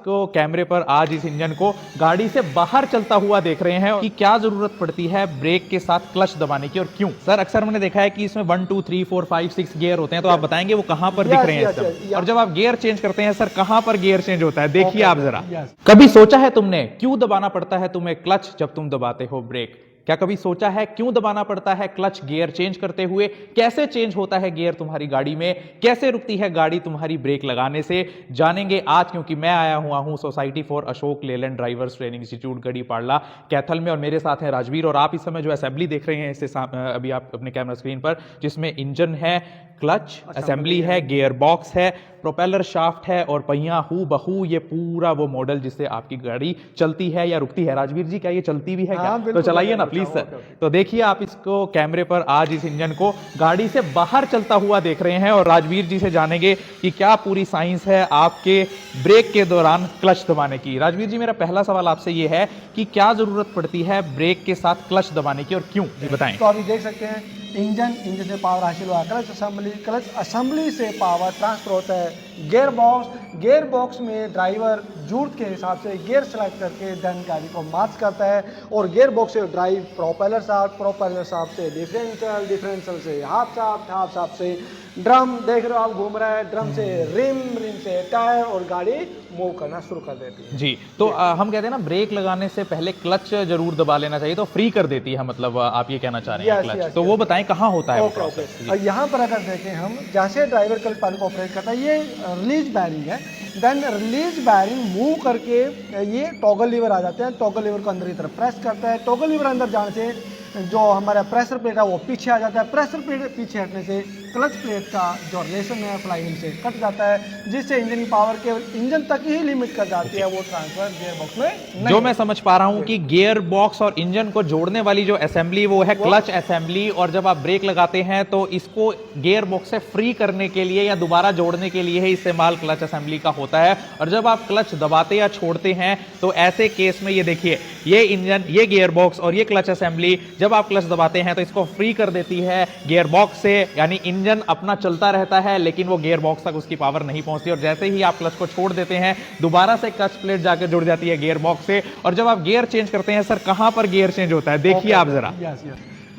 इसको कैमरे पर आज इस इंजन को गाड़ी से बाहर चलता हुआ देख रहे हैं कि क्या जरूरत पड़ती है ब्रेक के साथ क्लच दबाने की और क्यों। सर अक्सर मैंने देखा है कि इसमें 1 2 3 4 5 6 गियर होते हैं, तो आप बताएंगे वो कहां पर दिख रहे हैं इस समय? और जब आप गियर चेंज करते हैं सर, कहां पर गियर चेंज होता है, देखिए आप जरा। कभी सोचा है तुमने क्यों दबाना पड़ता है तुम्हें क्लच जब तुम दबाते हो ब्रेक? क्या कभी सोचा है क्यों दबाना पड़ता है क्लच गियर चेंज करते हुए? कैसे चेंज होता है गियर तुम्हारी गाड़ी में? कैसे रुकती है गाड़ी तुम्हारी ब्रेक लगाने से? जानेंगे आज, क्योंकि मैं आया हुआ हूं society for Ashok Leyland drivers training institute Garhi Padla Kaithal में, और मेरे साथ हैं राजवीर। और आप इस समय जो असेंबली देख रहे हैं इससे अभी आप अपने कैमरा स्क्रीन पर, जिसमें इंजन है, क्लच असेंबली है, गियर बॉक्स है, प्रोपेलर शाफ्ट है और पहिया हू बहू ये पूरा वो मॉडल जिससे आपकी गाड़ी चलती है या रुकती है। राजवीर जी, क्या ये चलती भी है क्या? तो चलाइए ना प्लीज सर। तो देखिए आप इसको कैमरे पर आज इस इंजन को गाड़ी से बाहर चलता हुआ देख रहे हैं, और राजवीर जी से जानेंगे कि क्या पूरी साइंस है आपके ब्रेक के दौरान क्लच दबाने की। राजवीर जी, मेरा पहला सवाल आपसे ये है कि क्या जरूरत पड़ती है ब्रेक के साथ क्लच दबाने की और क्यों, बताएं। तो अभी देख सकते हैं इंजन से पावर हासिल हुआ, क्लच असेंबली से पावर ट्रांसफर होता है गियर बॉक्स में ड्राइवर जरूरत के हिसाब से गियर सेलेक्ट करके देन गाड़ी को मार्च करता है, और गियर बॉक्स से ड्राइव प्रोपेलर शाफ्ट से डिफरेंशियल से हाफ शाफ्ट से ड्रम, देख रहे हो आप घूम रहा है, ड्रम से रिम से टायर, और गाड़ी मूव करना शुरू कर देती है जी। तो हम कहते हैं ना ब्रेक लगाने से पहले क्लच जरूर दबा लेना चाहिए, तो फ्री कर देती है, मतलब आप ये कहना चाह रहे हैं क्लच। तो वो बताएं कहाँ होता है वो प्रोसेस। यहाँ पर अगर देखें हम, जैसे ड्राइवर कल पैडल को ऑपरेट करता है, ये रिलीज बैरिंग है, देन रिलीज बैरिंग मूव करके ये टॉगल लीवर आ जाते हैं, टॉगल लीवर को अंदर की तरफ प्रेस करता है, टॉगल लीवर अंदर जाने से जो हमारा प्रेशर प्लेट है वो पीछे आ जाता है, प्रेशर प्लेट पीछे हटने से क्लच प्लेट का जो रिलेशन है फ्लाईव्हील से कट जाता है, जिससे इंजन की पावर केवल इंजन तक ही लिमिट कर जाती है, वो ट्रांसफर गियर बॉक्स में नहीं। जो मैं समझ पा रहा हूं कि गियर बॉक्स और इंजन को जोड़ने वाली जो असेंबली वो है क्लच असेंबली, और जब आप ब्रेक लगाते हैं तो इसको गियर बॉक्स से फ्री करने के लिए या दोबारा जोड़ने के लिए ही इस्तेमाल क्लच असेंबली का होता है। और जब आप क्लच दबाते या छोड़ते हैं तो ऐसे केस में ये देखिए, ये इंजन, ये गियर बॉक्स और ये क्लच असेंबली जब आप क्लच दबाते हैं तो इसको फ्री कर देती है गियर बॉक्स से, यानी इंजन अपना चलता रहता है लेकिन वो गियर बॉक्स तक उसकी पावर नहीं पहुंचती, और जैसे ही आप क्लच को छोड़ देते हैं दोबारा से क्लच प्लेट जाकर जुड़ जाती है गियर बॉक्स से। और जब आप गियर चेंज करते हैं सर, कहां पर गियर चेंज होता है, देखिए आप जरा।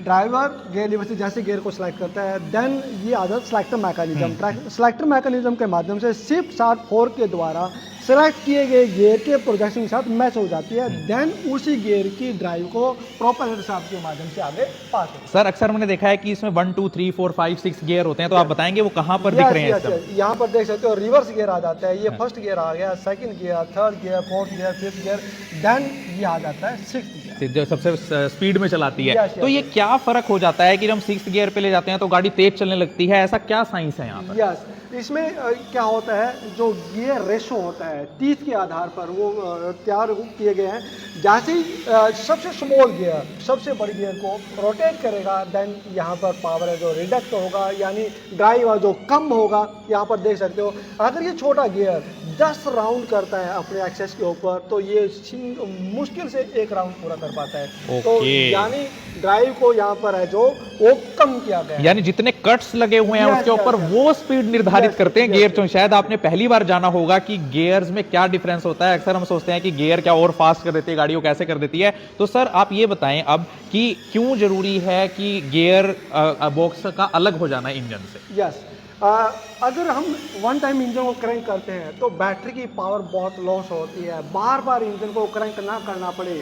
ड्राइवर गियर लीवर से जैसे गियर को सिलेक्ट करता है, देन ये आ जाता है सिलेक्टर मैकेनिज्म के माध्यम से शिफ्ट स्टार्ट 4 के द्वारा सेलेक्ट किए गए गियर के प्रोजेक्शन के साथ मैच हो जाती है, देन उसी गियर की ड्राइव को प्रोपेलर शाफ्ट के माध्यम से आगे पास होती है। सर अक्सर मैंने देखा है कि इसमें 1 2 3 4 5 6 गियर होते हैं, तो आप बताएंगे वो कहां पर दिख रहे हैं इस समय? यहाँ पर देख सकते हो रिवर्स गियर आ जाता है, ये फर्स्ट गियर आ गया, second gear, third gear, fourth gear, fifth gear, then ये आ जाता है सिक्स्थ गियर, जो सबसे स्पीड में चलाती है। तो ये क्या फर्क हो जाता है कि जब हम 6th गियर पे ले जाते हैं तो गाड़ी तेज चलने लगती है, ऐसा क्या साइंस है यहाँ पर? यस, इसमें क्या होता है, जो गियर रेशो होता है 30 के आधार पर वो तैयार किए गए हैं। जैसे ही सबसे स्मॉल गियर सबसे बड़ी गियर को रोटेट करेगा, देन यहाँ पर पावर है जो रिडक्ट होगा, यानी ड्राइव जो कम होगा। यहाँ पर देख सकते हो, अगर ये छोटा गियर 10 राउंड करता है अपने एक्सेस के ऊपर, तो ये मुश्किल से 1 राउंड पूरा कर पाता है। तो यानी ड्राइव को यहाँ पर है जो वो कम किया गया है, यानी जितने कट्स लगे हुए हैं उसके ऊपर वो स्पीड निर्धारित करते हैं गियर। तो शायद आपने पहली बार जाना होगा कि गियर्स में क्या डिफरेंस होता है। अक्सर हम सोचते हैं कि गियर क्या और फास्ट कर देती है गाड़ी को, कैसे कर देती है। तो सर आप ये बताएं अब कि क्यों जरूरी है कि गियर बॉक्स का अलग हो जाना इंजन से? यस, अगर हम वन टाइम इंजन को क्रैंक करते हैं तो बैटरी की पावर बहुत लॉस होती है, बार बार इंजन को क्रैंक ना करना पड़े।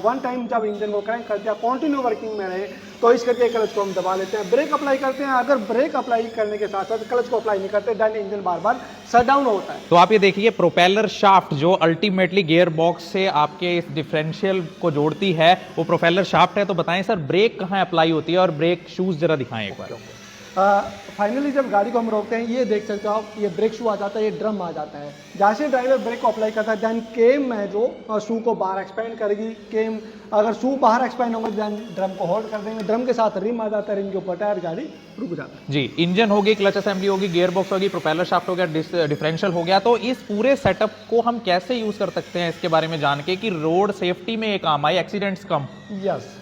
वन टाइम जब इंजन को क्रैंक करते हैं, कंटिन्यू वर्किंग में रहे, तो इस करके क्लच को हम दबा लेते हैं, ब्रेक अप्लाई करते हैं। अगर ब्रेक अप्लाई करने के साथ साथ क्लच को अप्लाई नहीं करते, देन इंजन बार बार शट डाउन होता है। तो आप ये देखिए, प्रोपेलर शाफ्ट जो अल्टीमेटली गियर बॉक्स से आपके इस डिफरेंशियल को जोड़ती है वो प्रोपेलर शाफ्ट है। तो बताएं सर, ब्रेक कहाँ अप्लाई होती है और ब्रेक शूज जरा दिखाएं एक बार। फाइनली जब गाड़ी को हम रोकते हैं, ये देख सकते हो आप, ये ब्रेक शू आ जाता है, ये ड्रम आ जाता है। जैसे ड्राइवर ब्रेक को अप्लाई करता है, देन केम है जो शू को बाहर एक्सपेंड करेगी। केम अगर शू बाहर एक्सपेंड होगा, देन ड्रम को होल्ड कर देंगे, ड्रम के साथ रिम आ जाता है, रिम के ऊपर टायर, गाड़ी रुक जाता है। जी, इंजन होगी, क्लच असेंबली होगी, गियर बॉक्स होगी, प्रोपेलर शाफ्ट हो गया, डिफरेंशियल हो गया। तो इस पूरे सेटअप को हम कैसे यूज कर सकते हैं, इसके बारे में जान के कि रोड सेफ्टी में ये काम आए, एक्सीडेंट्स कम। यस,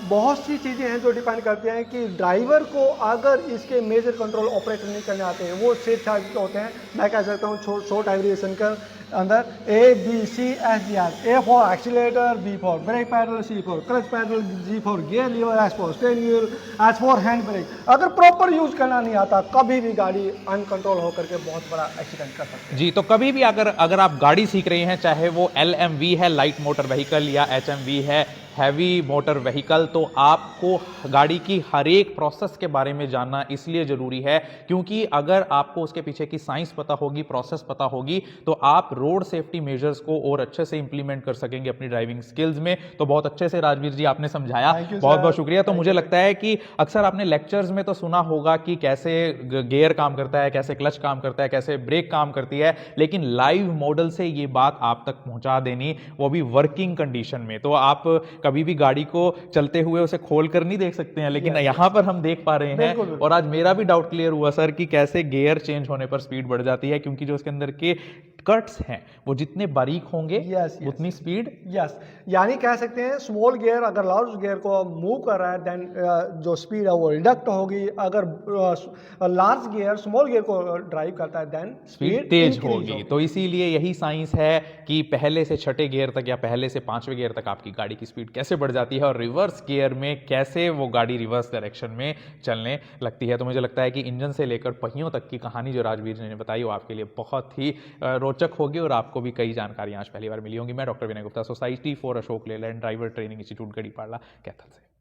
बहुत सी चीज़ें हैं जो डिपेंड करते हैं कि ड्राइवर को अगर इसके मेजर कंट्रोल ऑपरेट नहीं करने आते हैं, वो सेफ चार्ज होते हैं। मैं कह सकता हूँ शॉर्ट एवरिएशन के अंदर ABCSDR, A for accelerator, B for brake pedal, C for clutch pedal, G for gear lever, S for steering wheel, H for hand brake. अगर प्रॉपर यूज करना नहीं आता, कभी भी गाड़ी अनकंट्रोल होकर के बहुत बड़ा एक्सीडेंट कर सकते हैं। जी, तो कभी भी अगर आप गाड़ी सीख रहे हैं, चाहे वो LMV है लाइट मोटर व्हीकल या HMV है हैवी मोटर व्हीकल, तो आपको गाड़ी की हर एक प्रोसेस के बारे में जानना इसलिए ज़रूरी है क्योंकि अगर आपको उसके पीछे की साइंस पता होगी, प्रोसेस पता होगी, तो आप रोड सेफ्टी मेजर्स को और अच्छे से इंप्लीमेंट कर सकेंगे अपनी ड्राइविंग स्किल्स में। तो बहुत अच्छे से राजवीर जी आपने समझाया, बहुत बहुत शुक्रिया। तो मुझे लगता है कि अक्सर आपने लेक्चर्स में तो सुना होगा कि कैसे गियर काम करता है, कैसे क्लच काम करता है, कैसे ब्रेक काम करती है, लेकिन लाइव मॉडल से ये बात आप तक पहुंचा देनी, वो भी वर्किंग कंडीशन में। तो आप कभी भी गाड़ी को चलते हुए उसे खोल कर नहीं देख सकते हैं, लेकिन यहाँ पर हम देख पा रहे हैं। और आज मेरा भी डाउट क्लियर हुआ सर कि कैसे गियर चेंज होने पर स्पीड बढ़ जाती है, क्योंकि जो उसके अंदर के कट्स हैं वो जितने बारीक होंगे उतनी स्पीड। यानी कह सकते हैं स्मॉल गियर अगर लार्ज गियर को मूव कर रहा है देन जो स्पीड है वो रिडक्ट होगी। अगर लार्ज गियर स्मॉल गियर को ड्राइव करता है देन स्पीड तेज होगी। तो इसीलिए यही साइंस है कि पहले से छठे गियर तक या पहले से पांचवें गियर तक आपकी गाड़ी की स्पीड कैसे बढ़ जाती है और रिवर्स गियर में कैसे वो गाड़ी रिवर्स डायरेक्शन में चलने लगती है। तो मुझे लगता है कि इंजन से लेकर पहियों तक की कहानी जो राजवीर जी ने बताई वो आपके लिए बहुत ही रोचक होगी और आपको भी कई जानकारियां आज पहली बार मिली होंगी। मैं doctor Vinay Gupta, society for Ashok Leyland driver training institute Garhipada, Kaithal से।